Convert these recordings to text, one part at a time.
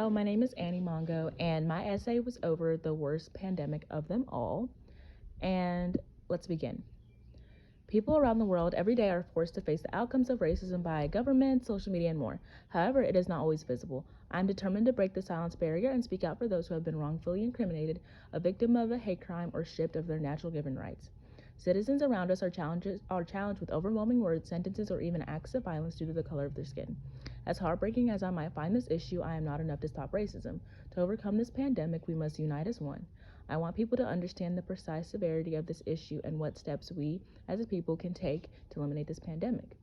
Hello, my name is Annie Mongo, and my essay was over the worst pandemic of them all. And let's begin. People around the world every day are forced to face the outcomes of racism by government, social media, and more. However, it is not always visible. I'm determined to break the silence barrier and speak out for those who have been wrongfully incriminated, a victim of a hate crime, or stripped of their natural given rights. Citizens around us are challenged with overwhelming words, sentences, or even acts of violence due to the color of their skin. As heartbreaking as I might find this issue, I am not enough to stop racism. To overcome this pandemic, we must unite as one. I want people to understand the precise severity of this issue and what steps we, as a people, can take to eliminate this pandemic.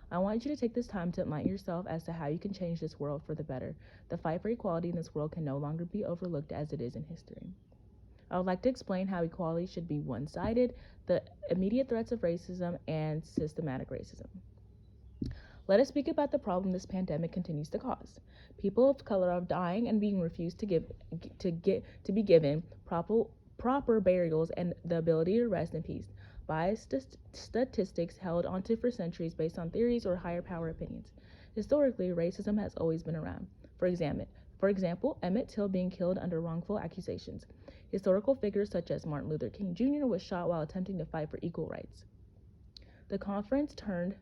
I want you to take this time to enlighten yourself as to how you can change this world for the better. The fight for equality in this world can no longer be overlooked as it is in history. I would like to explain how equality should be one-sided, the immediate threats of racism, and systematic racism. Let us speak about the problem this pandemic continues to cause. People of color are dying and being refused to be given proper burials and the ability to rest in peace. Biased statistics held onto for centuries based on theories or higher power opinions. Historically, racism has always been around. For example, Emmett Till being killed under wrongful accusations. Historical figures such as Martin Luther King Jr. was shot while attempting to fight for equal rights. The conference turned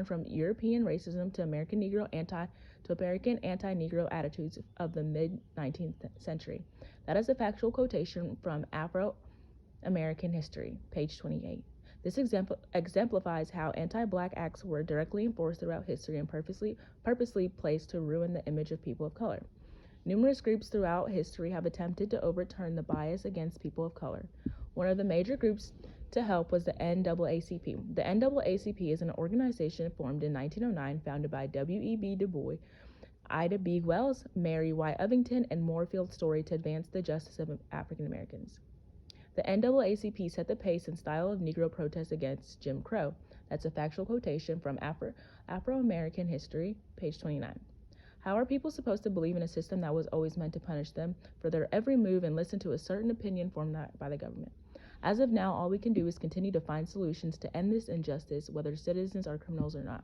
from European racism to American anti-Negro attitudes of the mid-19th century. That is a factual quotation from Afro-American History, page 28. This exemplifies how anti-Black acts were directly enforced throughout history and purposely placed to ruin the image of people of color. Numerous groups throughout history have attempted to overturn the bias against people of color. One of the major groups to help was the NAACP. The NAACP is an organization formed in 1909, founded by W.E.B. Du Bois, Ida B. Wells, Mary Y. Ovington, and Moorfield Story to advance the justice of African Americans. The NAACP set the pace and style of Negro protest against Jim Crow. That's a factual quotation from Afro-American History, page 29. How are people supposed to believe in a system that was always meant to punish them for their every move and listen to a certain opinion formed by the government? As of now, all we can do is continue to find solutions to end this injustice, whether citizens are criminals or not.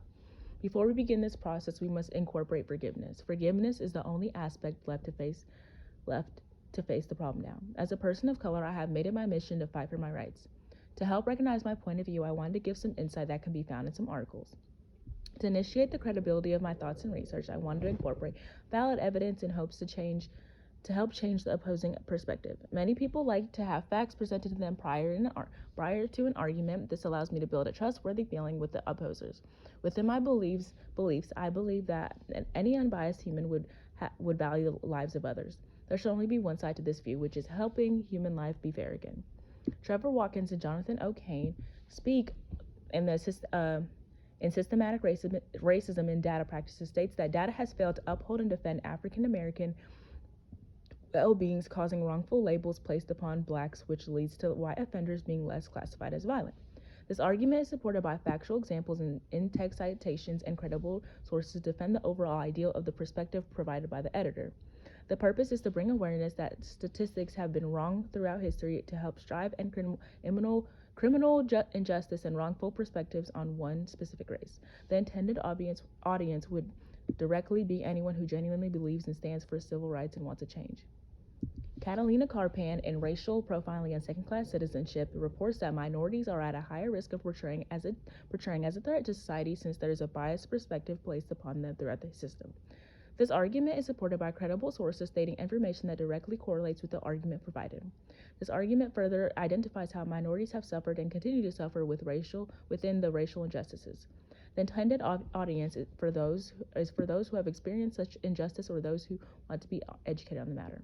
Before we begin this process, we must incorporate forgiveness. Forgiveness is the only aspect left to face the problem now. As a person of color, I have made it my mission to fight for my rights. To help recognize my point of view, I wanted to give some insight that can be found in some articles. To initiate the credibility of my thoughts and research, I wanted to incorporate valid evidence in hopes to help change the opposing perspective. Many people like to have facts presented to them prior to an argument. This allows me to build a trustworthy feeling with the opposers. Within my beliefs, I believe that any unbiased human would value the lives of others. There should only be one side to this view, which is helping human life be fair again. Trevor Watkins and Jonathan O'Kane speak in systematic racism in data practices states that data has failed to uphold and defend African American well-beings, causing wrongful labels placed upon blacks, which leads to white offenders being less classified as violent. This argument is supported by factual examples and in-text citations and credible sources to defend the overall ideal of the perspective provided by the editor. The purpose is to bring awareness that statistics have been wrong throughout history to help strive and criminal injustice and wrongful perspectives on one specific race. The intended audience would directly be anyone who genuinely believes and stands for civil rights and wants a change. Catalina Carpan in Racial Profiling and Second-Class Citizenship reports that minorities are at a higher risk of portraying as a threat to society since there is a biased perspective placed upon them throughout the system. This argument is supported by credible sources stating information that directly correlates with the argument provided. This argument further identifies how minorities have suffered and continue to suffer within the racial injustices. The intended audience is for those who have experienced such injustice or those who want to be educated on the matter.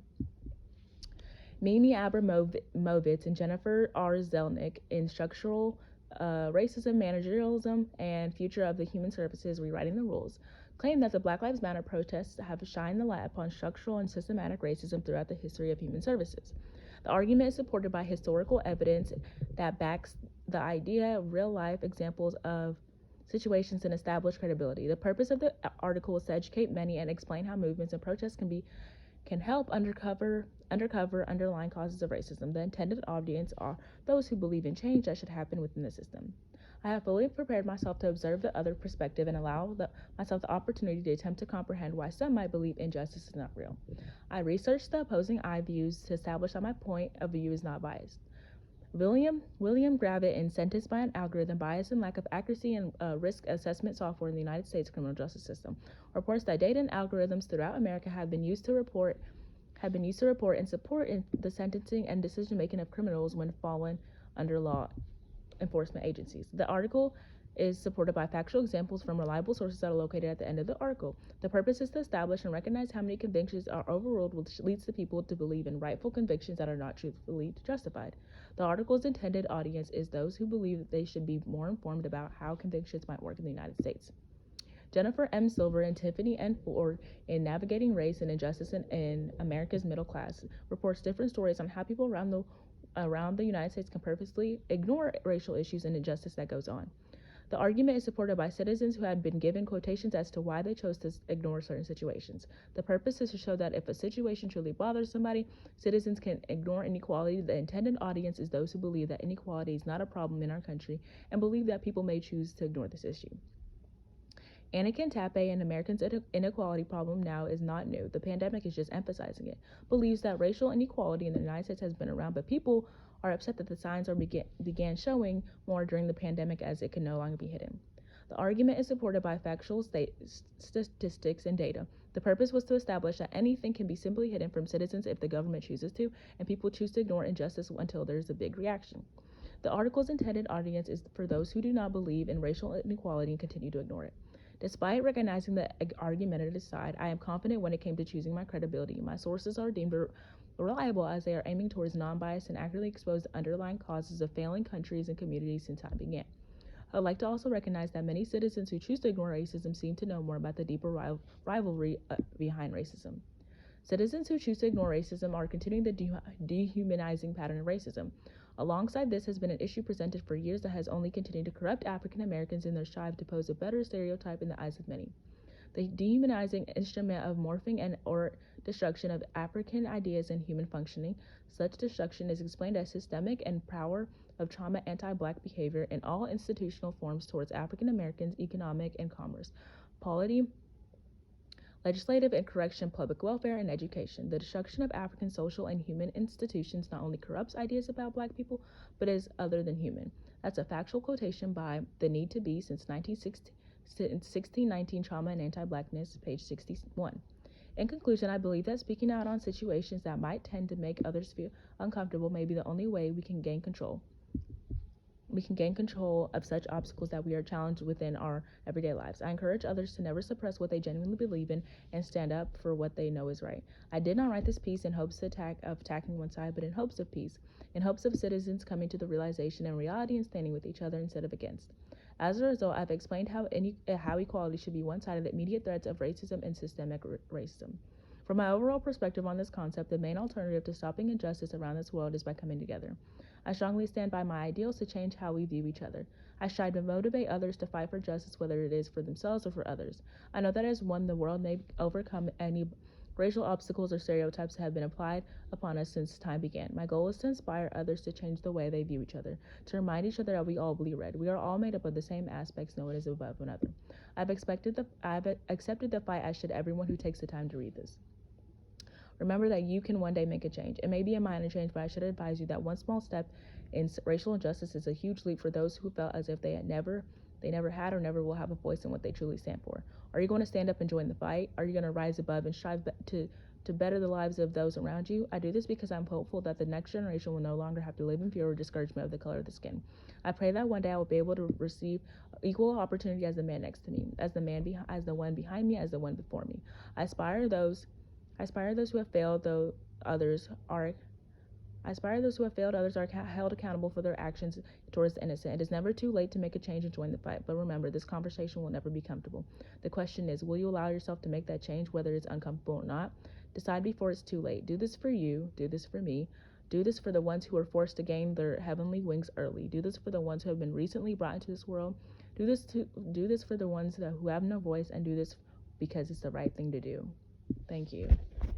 Mimi Abramovitz and Jennifer R. Zelnick in Structural Racism, Managerialism, and Future of the Human Services, Rewriting the Rules, claim that the Black Lives Matter protests have shined the light upon structural and systematic racism throughout the history of human services. The argument is supported by historical evidence that backs the idea of real-life examples of situations and establish credibility. The purpose of the article is to educate many and explain how movements and protests can help uncover underlying causes of racism. The intended audience are those who believe in change that should happen within the system. I have fully prepared myself to observe the other perspective and allow myself the opportunity to attempt to comprehend why some might believe injustice is not real. I researched the opposing eye views to establish that my point of view is not biased. William Gravitt, in Sentenced by an Algorithm: Bias and Lack of Accuracy in Risk Assessment Software in the United States Criminal Justice System, reports that data and algorithms throughout America have been used to report and support in the sentencing and decision making of criminals when fallen under law enforcement agencies. The article is supported by factual examples from reliable sources that are located at the end of the article. The purpose is to establish and recognize how many convictions are overruled, which leads the people to believe in rightful convictions that are not truthfully justified. The article's intended audience is those who believe that they should be more informed about how convictions might work in the United States. Jennifer M. Silver and Tiffany N. Ford, in Navigating Race and Injustice in America's Middle Class, reports different stories on how people around the United States can purposely ignore racial issues and injustice that goes on. The argument is supported by citizens who had been given quotations as to why they chose to ignore certain situations. The purpose is to show that if a situation truly bothers somebody, citizens can ignore inequality. The intended audience is those who believe that inequality is not a problem in our country and believe that people may choose to ignore this issue. Anakin Tappe, an American's inequality problem now is not new. The pandemic is just emphasizing it. Believes that racial inequality in the United States has been around, but people are upset that the signs began showing more during the pandemic as it can no longer be hidden. The argument is supported by factual statistics and data. The purpose was to establish that anything can be simply hidden from citizens if the government chooses to, and people choose to ignore injustice until there's a big reaction. The article's intended audience is for those who do not believe in racial inequality and continue to ignore it. Despite recognizing the argumentative side, I am confident when it came to choosing my credibility. My sources are deemed reliable as they are aiming towards non-biased and accurately expose the underlying causes of failing countries and communities since time began. I would like to also recognize that many citizens who choose to ignore racism seem to know more about the deeper rivalry behind racism. Citizens who choose to ignore racism are continuing the dehumanizing pattern of racism. Alongside this has been an issue presented for years that has only continued to corrupt African Americans in their strive to pose a better stereotype in the eyes of many. The dehumanizing instrument of morphing and or destruction of African ideas and human functioning. Such destruction is explained as systemic and power of trauma anti-black behavior in all institutional forms towards African Americans, economic and commerce, polity, legislative and correction, public welfare, and education. The destruction of African social and human institutions not only corrupts ideas about black people, but is other than human. That's a factual quotation by The Need to Be since 1619, Trauma and Anti-Blackness, page 61. In conclusion, I believe that speaking out on situations that might tend to make others feel uncomfortable may be the only way we can gain control. We can gain control of such obstacles that we are challenged within our everyday lives. I encourage others to never suppress what they genuinely believe in and stand up for what they know is right. I did not write this piece in hopes of attacking one side, but in hopes of peace, in hopes of citizens coming to the realization and reality and standing with each other instead of against. As a result, I've explained how equality should be one-sided, the immediate threats of racism and systemic racism. From my overall perspective on this concept, the main alternative to stopping injustice around this world is by coming together. I strongly stand by my ideals to change how we view each other. I strive to motivate others to fight for justice, whether it is for themselves or for others. I know that as one, the world may overcome any racial obstacles or stereotypes that have been applied upon us since time began. My goal is to inspire others to change the way they view each other, to remind each other that we all bleed red. We are all made up of the same aspects, no one is above another. I've accepted the fight, as should everyone who takes the time to read this. Remember that you can one day make a change. It may be a minor change, but I should advise you that one small step in racial injustice is a huge leap for those who felt as if they never had or never will have a voice in what they truly stand for. Are you going to stand up and join the fight? Are you going to rise above and strive to better the lives of those around you? I do this because I'm hopeful that the next generation will no longer have to live in fear or discouragement of the color of the skin. I pray that one day I will be able to receive equal opportunity as the man next to me, as the one behind me, as the one before me. I aspire those who have failed, others are held accountable for their actions towards the innocent. It is never too late to make a change and join the fight. But remember, this conversation will never be comfortable. The question is, will you allow yourself to make that change, whether it's uncomfortable or not? Decide before it's too late. Do this for you. Do this for me. Do this for the ones who were forced to gain their heavenly wings early. Do this for the ones who have been recently brought into this world. Do this for the ones who have no voice, and do this because it's the right thing to do. Thank you.